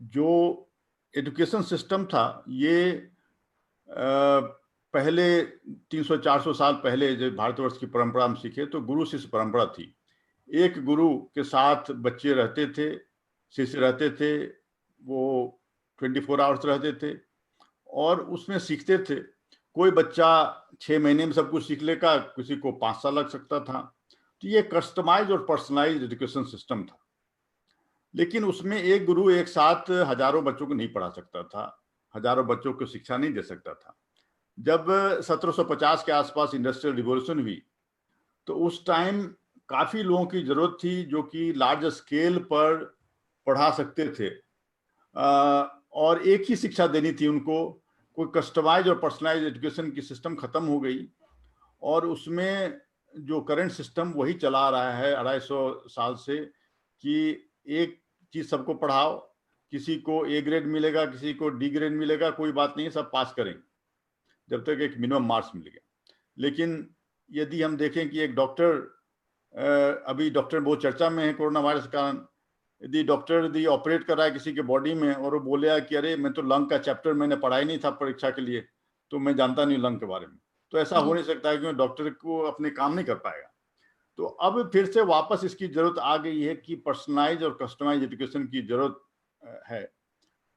जो education system था ये पहले 300-400 साल पहले जब भारतवर्ष की परंपरा हम सीखे तो गुरु शिष्य परंपरा थी। एक गुरु के साथ बच्चे रहते थे, शिष्य रहते थे, वो 24 आवर्स रहते थे और उसमें सीखते थे। कोई बच्चा 6 महीने में सब कुछ सीख लेगा, किसी को 5 साल लग सकता था। तो ये कस्टमाइज और पर्सनलाइज्ड एजुकेशन सिस्टम था। लेकिन उसमें एक गुरु एक साथ हजारों बच्चों को नहीं पढ़ा सकता था, हजारों बच्चों को शिक्षा नहीं दे सकता था। जब 1750 के आसपास इंडस्ट्रियल रिवॉल्यूशन हुई तो उस टाइम काफी लोगों की जरूरत थी जो कि लार्ज स्केल पर पढ़ा सकते थे और एक ही शिक्षा देनी थी उनको। कोई कस्टमाइज और पर्सनलाइज एजुकेशन की सिस्टम खत्म हो गई और उसमें जो करंट सिस्टम वही चला रहा है 250 साल से कि एक चीज सबको पढ़ाओ, किसी को ए ग्रेड मिलेगा, किसी को डी ग्रेड मिलेगा, कोई बात नहीं, सब पास करेंगे जब तक एक मिनिमम मार्क्स मिलेगा। लेकिन यदि हम देखें कि एक डॉक्टर, अभी डॉक्टर बहुत चर्चा में है कोरोना वायरस के कारण, यदि डॉक्टर यदि ऑपरेट कर रहा है किसी के बॉडी में और वो बोले कि अरे मैं तो लंग का चैप्टर मैंने पढ़ा ही नहीं था परीक्षा के लिए, तो मैं जानता नहीं लंग के बारे में, तो ऐसा हो नहीं सकता है कि डॉक्टर को अपने काम नहीं कर पाएगा। तो अब फिर से वापस इसकी जरूरत आ गई है कि पर्सनलाइज और कस्टमाइज एजुकेशन की जरूरत है।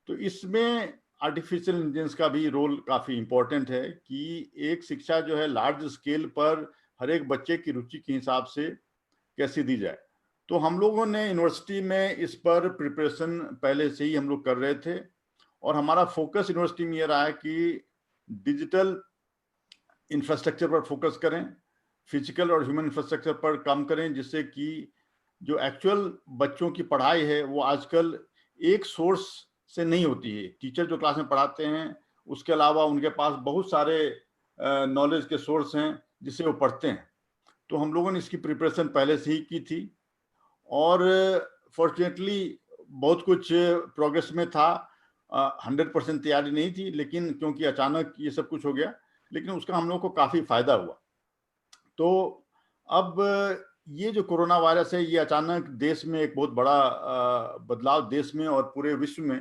तो इसमें आर्टिफिशियल इंटेलिजेंस का भी रोल काफी इंपॉर्टेंट है कि एक शिक्षा जो है लार्ज स्केल पर हर एक बच्चे की रुचि के हिसाब से कैसे दी जाए। तो हम लोगों ने यूनिवर्सिटी में इस पर प्रिपरेशन पहले से ही हम लोग कर रहे थे और हमारा फोकस यूनिवर्सिटी में ये रहा है कि डिजिटल इंफ्रास्ट्रक्चर पर फोकस करें, फिजिकल और ह्यूमन इंफ्रास्ट्रक्चर पर काम करें, जिससे कि जो एक्चुअल बच्चों की पढ़ाई है वो आजकल एक सोर्स से नहीं होती है। टीचर जो क्लास में पढ़ाते हैं उसके अलावा उनके पास बहुत सारे नॉलेज के सोर्स हैं जिससे वो पढ़ते हैं। तो हम लोगों ने इसकी प्रिपरेशन पहले से ही की थी और फॉर्चुनेटली बहुत कुछ प्रोग्रेस में था। 100% तैयारी नहीं थी, लेकिन क्योंकि अचानक ये सब कुछ हो गया, लेकिन उसका हम लोग को काफी फायदा हुआ। तो अब ये जो कोरोना वायरस है ये अचानक देश में एक बहुत बड़ा बदलाव देश में और पूरे विश्व में,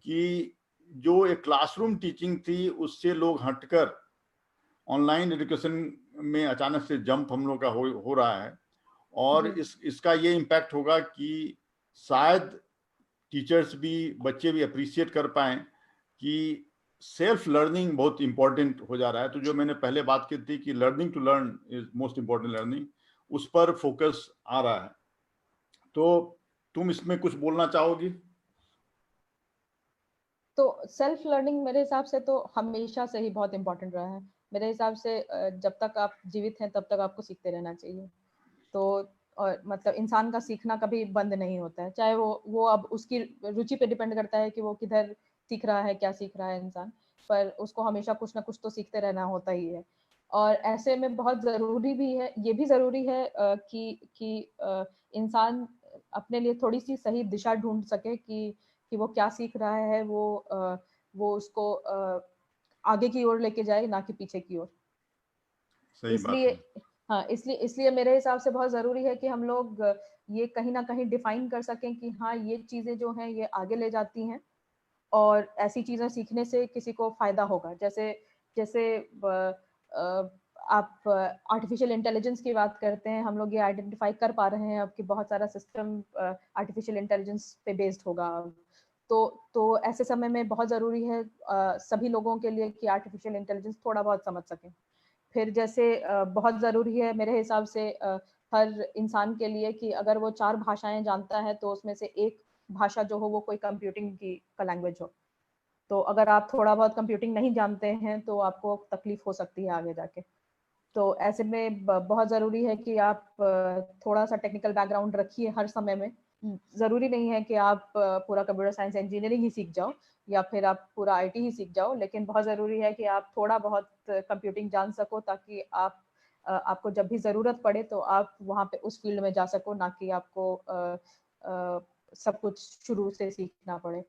कि जो एक क्लासरूम टीचिंग थी उससे लोग हटकर ऑनलाइन एजुकेशन में अचानक से जंप हम लोग का हो रहा है। और इसका ये इम्पैक्ट होगा कि शायद टीचर्स भी, बच्चे भी अप्रिशिएट कर पाए कि सेल्फ लर्निंग बहुत इंपॉर्टेंट हो जा रहा है। तो जो मैंने पहले बात की थी कि learning to learn is most important learning, उस पर फोकस आ रहा है। तो तुम इसमें कुछ बोलना चाहोगी? तो सेल्फ लर्निंग मेरे हिसाब से तो हमेशा से ही बहुत इंपॉर्टेंट रहा है। मेरे हिसाब से जब तक आप जीवित हैं तब तक आपको सीखते रहना चाहिए। तो और मतलब इंसान का सीखना कभी बंद नहीं होता है, चाहे वो अब उसकी रुचि पे डिपेंड करता है कि वो किधर सीख रहा है, क्या सीख रहा है इंसान, पर उसको हमेशा कुछ ना कुछ तो सीखते रहना होता ही है। और ऐसे में बहुत ज़रूरी भी है, ये भी ज़रूरी है कि इंसान अपने लिए थोड़ी-सी सही दिशा ढूँढ सके कि वो क्या सीख रहा है, वो उसको आगे की ओर लेके जाए, ना कि पीछे की ओर। सही बात इसलिए है। हाँ, इसलिए मेरे हिसाब से बहुत ज़रूरी है कि हम लोग ये कहीं न कहीं डिफाइन कर सकें कि हाँ, ये चीज़ें जो हैं ये आगे ले जाती हैं और ऐसी चीज़ें सीखने से किसी को फ़ायदा होगा। जैसे जैसे अ, आप आर्टिफ़िशियल इंटेलिजेंस की बात करते हैं, हम लोग ये आइडेंटिफ़ाई कर पा रहे हैं अब कि बहुत सारा सिस्टम आर्टिफ़िशियल इंटेलिजेंस पे बेस्ड होगा अब। तो ऐसे समय में बहुत ज़रूरी है सभी लोगों के लिए कि आर्टिफ़िशियल इंटेलिजेंस थोड़ा बहुत समझ सकें। फिर जैसे बहुत ज़रूरी है मेरे हिसाब से हर इंसान के लिए कि अगर वो 4 भाषाएँ जानता है तो उसमें से एक भाषा जो हो वो कोई कंप्यूटिंग का लैंग्वेज हो। तो अगर आप थोड़ा बहुत कंप्यूटिंग नहीं जानते हैं तो आपको तकलीफ हो सकती है आगे जाके। तो ऐसे में बहुत ज़रूरी है कि आप थोड़ा-सा टेक्निकल बैकग्राउंड रखिए हर समय में। ज़रूरी नहीं है कि आप पूरा कंप्यूटर साइंस इंजीनियरिंग ही सीख जाओ या फिर आप पूरा आईटी ही सीख जाओ, लेकिन बहुत ज़रूरी है कि आप थोड़ा बहुत कंप्यूटिंग जान सको ताकि आपको जब भी ज़रूरत पड़े तो आप वहाँ पे उस फील्ड में जा सको, ना कि आपको सब कुछ शुरू से सीखना पड़े।